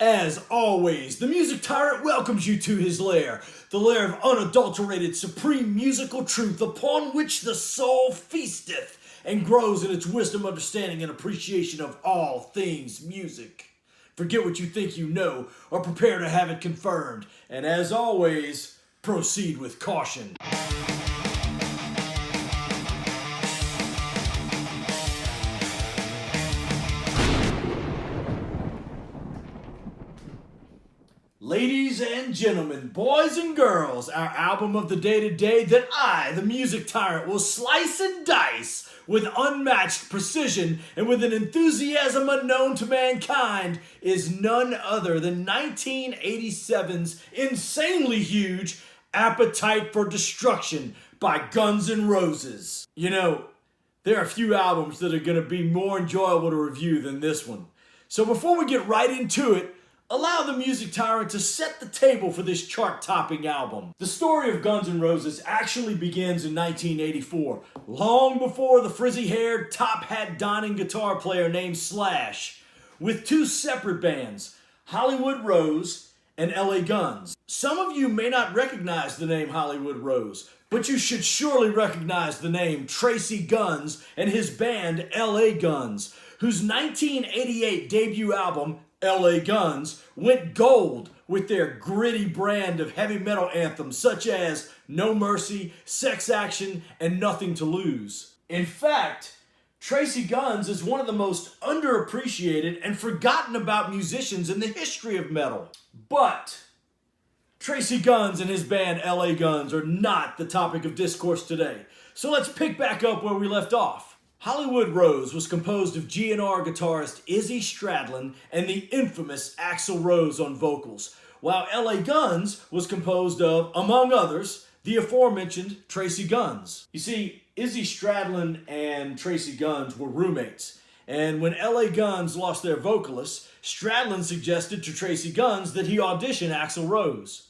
As always, the Music Tyrant welcomes you to his lair, the lair of unadulterated supreme musical truth upon which the soul feasteth and grows in its wisdom, understanding, and appreciation of all things music. Forget what you think you know, or prepare to have it confirmed, and as always, proceed with caution. Ladies and gentlemen, boys and girls, our album of the day today that I, the Music Tyrant, will slice and dice with unmatched precision and with an enthusiasm unknown to mankind is none other than 1987's insanely huge Appetite for Destruction by Guns N' Roses. You know, there are a few albums that are going to be more enjoyable to review than this one. So before we get right into it, allow the Music Tyrant to set the table for this chart-topping album. The story of Guns N' Roses actually begins in 1984, long before the frizzy-haired, top-hat-donning guitar player named Slash, with two separate bands, Hollywood Rose and LA Guns. Some of you may not recognize the name Hollywood Rose, but you should surely recognize the name Tracy Guns and his band LA Guns, whose 1988 debut album, LA Guns, went gold with their gritty brand of heavy metal anthems such as No Mercy, Sex Action, and Nothing to Lose. In fact, Tracy Guns is one of the most underappreciated and forgotten about musicians in the history of metal. But Tracy Guns and his band LA Guns are not the topic of discourse today. So let's pick back up where we left off. Hollywood Rose was composed of GNR guitarist Izzy Stradlin and the infamous Axl Rose on vocals, while LA Guns was composed of, among others, the aforementioned Tracy Guns. You see, Izzy Stradlin and Tracy Guns were roommates, and when LA Guns lost their vocalist, Stradlin suggested to Tracy Guns that he audition Axl Rose.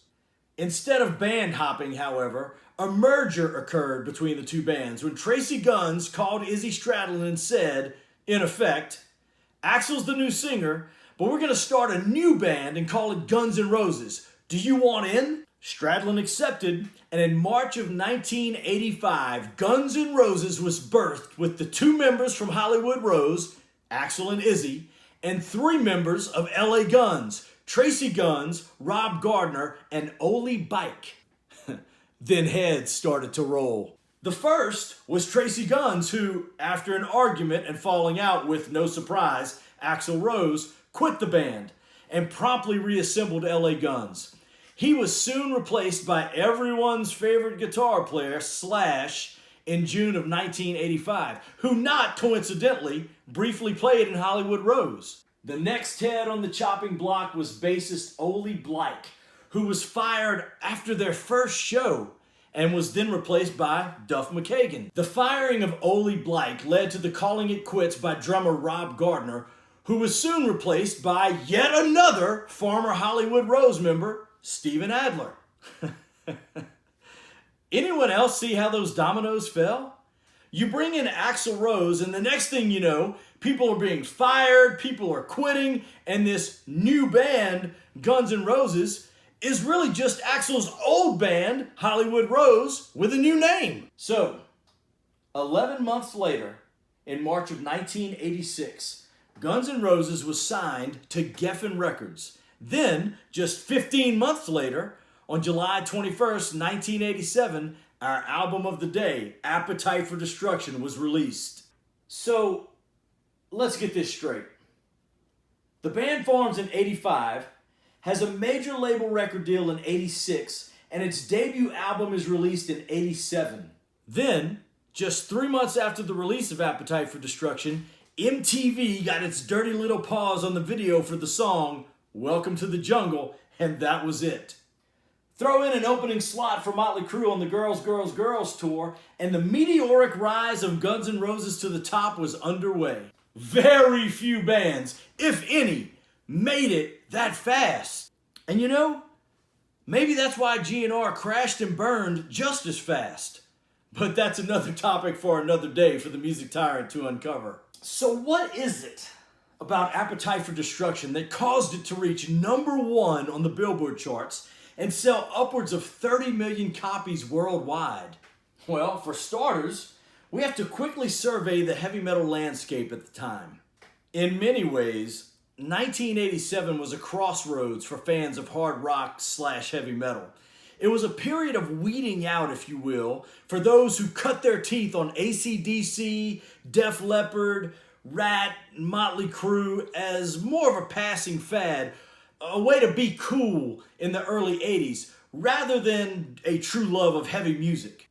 Instead of band hopping, however, a merger occurred between the two bands when Tracy Guns called Izzy Stradlin and said, in effect, Axl's the new singer, but we're going to start a new band and call it Guns N' Roses. Do you want in? Stradlin accepted, and in March of 1985, Guns N' Roses was birthed with the two members from Hollywood Rose, Axl and Izzy, and three members of LA Guns, Tracy Guns, Rob Gardner, and Ole Bike. Then heads started to roll. The first was Tracy Guns, who, after an argument and falling out with, no surprise, Axl Rose, quit the band and promptly reassembled LA Guns. He was soon replaced by everyone's favorite guitar player, Slash, in June of 1985, who not coincidentally briefly played in Hollywood Rose. The next head on the chopping block was bassist Ole Bike, who was fired after their first show and was then replaced by Duff McKagan. The firing of Ole Bike led to the calling it quits by drummer Rob Gardner, who was soon replaced by yet another former Hollywood Rose member, Steven Adler. Anyone else see how those dominoes fell? You bring in Axl Rose, and the next thing you know, people are being fired, people are quitting, and this new band, Guns N' Roses, is really just Axl's old band, Hollywood Rose, with a new name. So, 11 months later, in March of 1986, Guns N' Roses was signed to Geffen Records. Then, just 15 months later, on July 21st, 1987, our album of the day, Appetite for Destruction, was released. So, let's get this straight. The band forms in 85, has a major label record deal in 86, and its debut album is released in 87. Then, just 3 months after the release of Appetite for Destruction, MTV got its dirty little paws on the video for the song Welcome to the Jungle, and that was it. Throw in an opening slot for Motley Crue on the Girls, Girls, Girls tour, and the meteoric rise of Guns N' Roses to the top was underway. Very few bands, if any, made it that fast. And you know, maybe that's why GNR crashed and burned just as fast. But that's another topic for another day for the Music Tyrant to uncover. So what is it about Appetite for Destruction that caused it to reach #1 on the Billboard charts and sell upwards of 30 million copies worldwide? Well, for starters, we have to quickly survey the heavy metal landscape at the time. In many ways, 1987 was a crossroads for fans of hard rock / heavy metal. It was a period of weeding out, if you will, for those who cut their teeth on AC/DC, Def Leppard, Rat, Motley Crue as more of a passing fad, a way to be cool in the early 80s, rather than a true love of heavy music.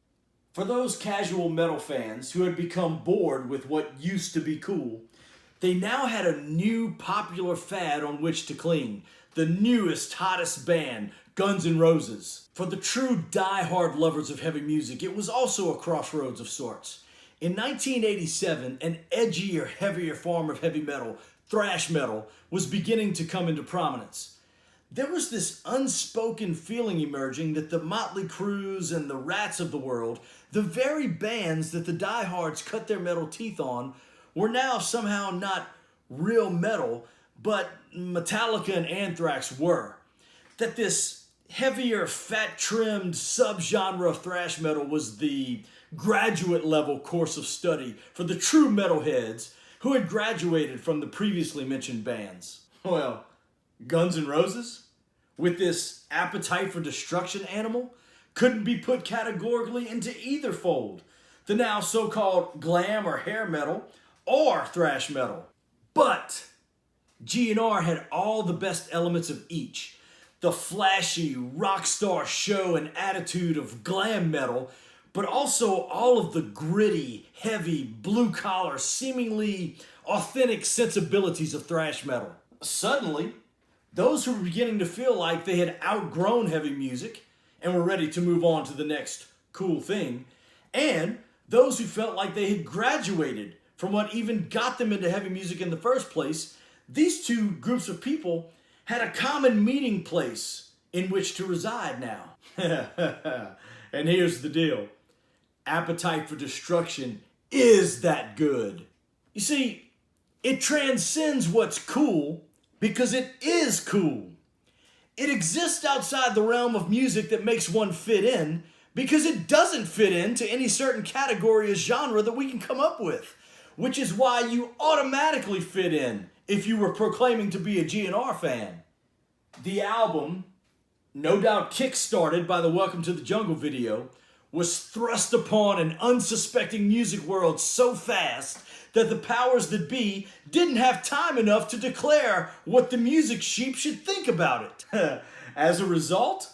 For those casual metal fans who had become bored with what used to be cool, they now had a new popular fad on which to cling. The newest, hottest band, Guns N' Roses. For the true die-hard lovers of heavy music, it was also a crossroads of sorts. In 1987, an edgier, heavier form of heavy metal, thrash metal, was beginning to come into prominence. There was this unspoken feeling emerging that the Motley Crues and the Rats of the world, the very bands that the diehards cut their metal teeth on, were now somehow not real metal, but Metallica and Anthrax were. That this heavier, fat-trimmed subgenre of thrash metal was the graduate-level course of study for the true metalheads who had graduated from the previously mentioned bands. Well, Guns N' Roses, with this Appetite for Destruction animal, couldn't be put categorically into either fold, the now so-called glam or hair metal or thrash metal. But GNR had all the best elements of each. The flashy, rock star show and attitude of glam metal, but also all of the gritty, heavy, blue-collar, seemingly authentic sensibilities of thrash metal. Suddenly, those who were beginning to feel like they had outgrown heavy music and were ready to move on to the next cool thing, and those who felt like they had graduated from what even got them into heavy music in the first place, these two groups of people had a common meeting place in which to reside now. And here's the deal. Appetite for Destruction is that good. You see, it transcends what's cool because it is cool. It exists outside the realm of music that makes one fit in because it doesn't fit into any certain category or genre that we can come up with, which is why you automatically fit in if you were proclaiming to be a GNR fan. The album, no doubt kick-started by the Welcome to the Jungle video, was thrust upon an unsuspecting music world so fast that the powers that be didn't have time enough to declare what the music sheep should think about it. As a result,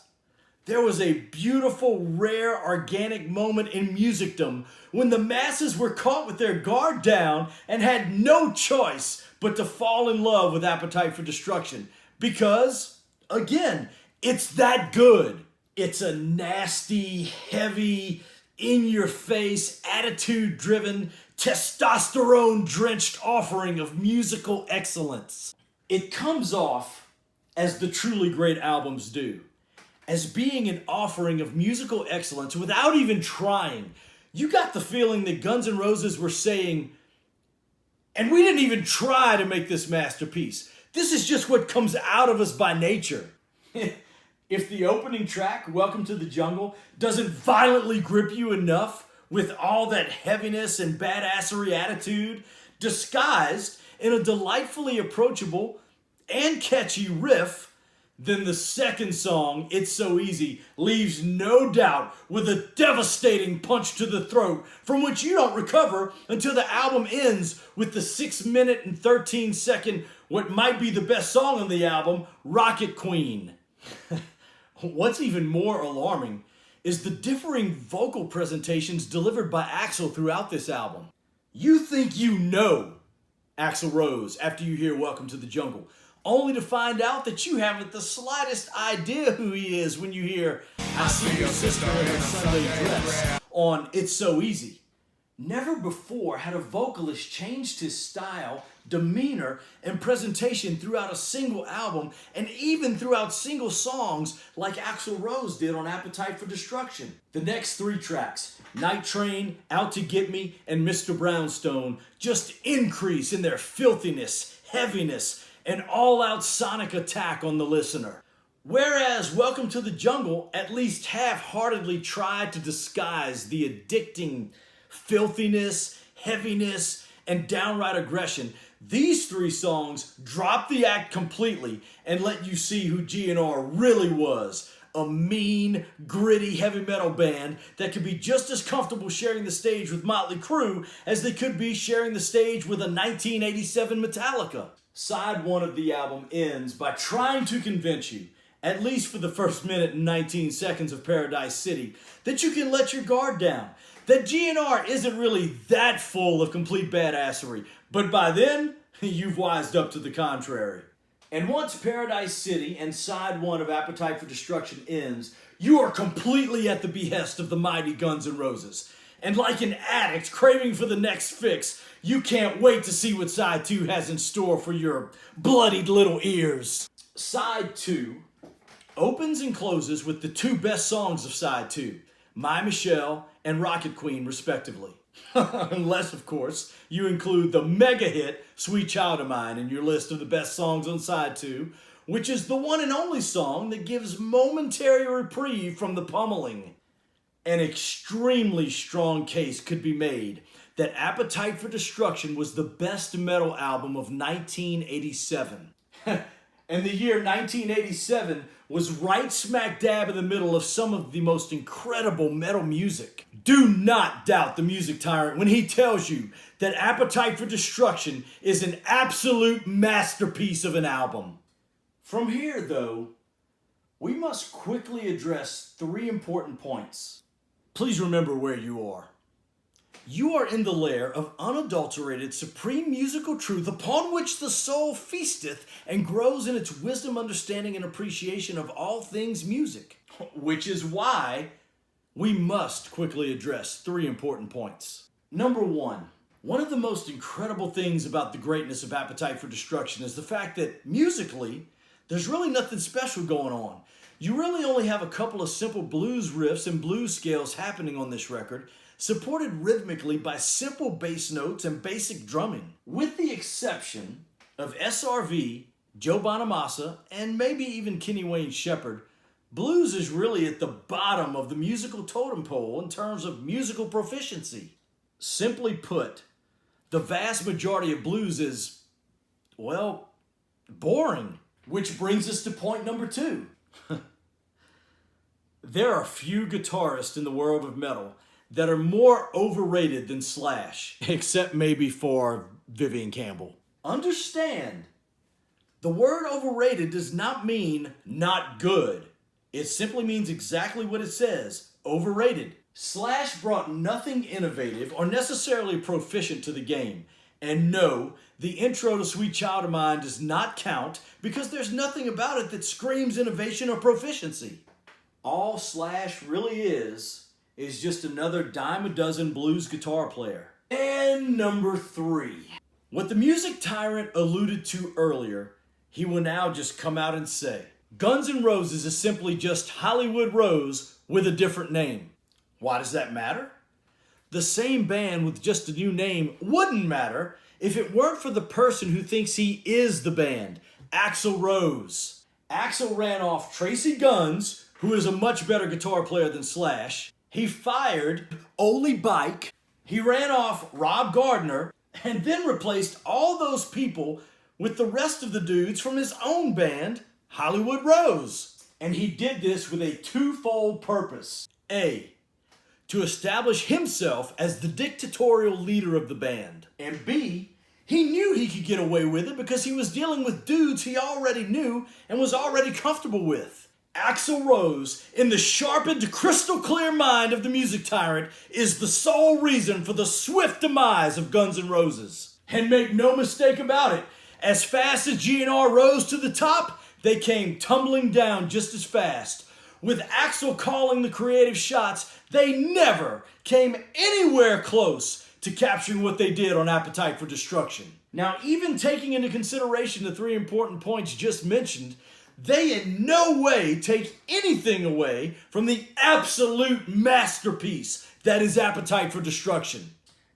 there was a beautiful, rare, organic moment in musicdom when the masses were caught with their guard down and had no choice but to fall in love with Appetite for Destruction. Because, again, it's that good. It's a nasty, heavy, in-your-face, attitude-driven, testosterone-drenched offering of musical excellence. It comes off as the truly great albums do, as being an offering of musical excellence without even trying. You got the feeling that Guns N' Roses were saying, and we didn't even try to make this masterpiece. This is just what comes out of us by nature. If the opening track, Welcome to the Jungle, doesn't violently grip you enough with all that heaviness and badassery attitude, disguised in a delightfully approachable and catchy riff, then the second song, It's So Easy, leaves no doubt with a devastating punch to the throat from which you don't recover until the album ends with the 6-minute and 13-second, what might be the best song on the album, Rocket Queen. What's even more alarming is the differing vocal presentations delivered by Axl throughout this album. You think you know Axl Rose after you hear Welcome to the Jungle, only to find out that you haven't the slightest idea who he is when you hear I See Your Sister in a Sunday Dress on It's So Easy. Never before had a vocalist changed his style, demeanor, and presentation throughout a single album, and even throughout single songs like Axl Rose did on Appetite for Destruction. The next 3 tracks, Night Train, Out to Get Me, and Mr. Brownstone, just increase in their filthiness, heaviness, and all-out sonic attack on the listener. Whereas Welcome to the Jungle at least half-heartedly tried to disguise the addicting filthiness, heaviness, and downright aggression, these three songs drop the act completely and let you see who GNR really was. A mean, gritty heavy metal band that could be just as comfortable sharing the stage with Motley Crue as they could be sharing the stage with a 1987 Metallica. Side 1 of the album ends by trying to convince you, at least for the first minute and 19 seconds of Paradise City, that you can let your guard down, that GNR isn't really that full of complete badassery, but by then, you've wised up to the contrary. And once Paradise City and Side 1 of Appetite for Destruction ends, you are completely at the behest of the mighty Guns N' Roses. And like an addict craving for the next fix, you can't wait to see what Side 2 has in store for your bloodied little ears. Side 2 opens and closes with the two best songs of Side 2, My Michelle and Rocket Queen, respectively. Unless, of course, you include the mega hit Sweet Child of Mine in your list of the best songs on Side 2, which is the one and only song that gives momentary reprieve from the pummeling. An extremely strong case could be made that Appetite for Destruction was the best metal album of 1987. And the year 1987 was right smack dab in the middle of some of the most incredible metal music. Do not doubt the music tyrant when he tells you that Appetite for Destruction is an absolute masterpiece of an album. From here, though, we must quickly address three important points. Please remember where you are. You are in the lair of unadulterated, supreme musical truth upon which the soul feasteth and grows in its wisdom, understanding, and appreciation of all things music. Which is why we must quickly address three important points. Number one of the most incredible things about the greatness of Appetite for Destruction is the fact that musically, there's really nothing special going on. You really only have a couple of simple blues riffs and blues scales happening on this record, supported rhythmically by simple bass notes and basic drumming. With the exception of SRV, Joe Bonamassa, and maybe even Kenny Wayne Shepherd, blues is really at the bottom of the musical totem pole in terms of musical proficiency. Simply put, the vast majority of blues is, well, boring. Which brings us to point number two. There are few guitarists in the world of metal that are more overrated than Slash, except maybe for Vivian Campbell. Understand, the word overrated does not mean not good. It simply means exactly what it says, overrated. Slash brought nothing innovative or necessarily proficient to the game. And no, the intro to Sweet Child of Mine does not count because there's nothing about it that screams innovation or proficiency. All Slash really is just another dime a dozen blues guitar player. And number three. What the music tyrant alluded to earlier, he will now just come out and say. Guns N' Roses is simply just Hollywood Rose with a different name. Why does that matter? The same band with just a new name wouldn't matter if it weren't for the person who thinks he is the band, Axl Rose. Axl ran off Tracy Guns, who is a much better guitar player than Slash. He fired Ole Bike. He ran off Rob Gardner and then replaced all those people with the rest of the dudes from his own band, Hollywood Rose. And he did this with a twofold purpose. A, to establish himself as the dictatorial leader of the band. And B, he knew he could get away with it because he was dealing with dudes he already knew and was already comfortable with. Axl Rose, in the sharpened, crystal clear mind of the music tyrant, is the sole reason for the swift demise of Guns N' Roses. And make no mistake about it, as fast as GNR rose to the top, they came tumbling down just as fast. With Axl calling the creative shots, they never came anywhere close to capturing what they did on Appetite for Destruction. Now, even taking into consideration the three important points just mentioned, they in no way take anything away from the absolute masterpiece that is Appetite for Destruction.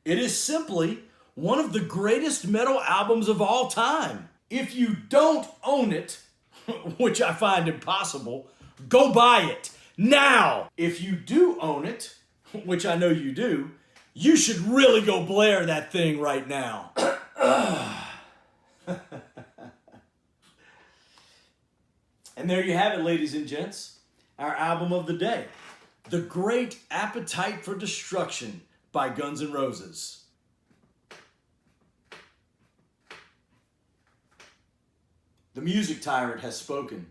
It is simply one of the greatest metal albums of all time. If you don't own it, which I find impossible, go buy it now. If you do own it, which I know you do, you should really go blare that thing right now. And there you have it, ladies and gents, our album of the day, The Great Appetite for Destruction by Guns N' Roses. The music tyrant has spoken.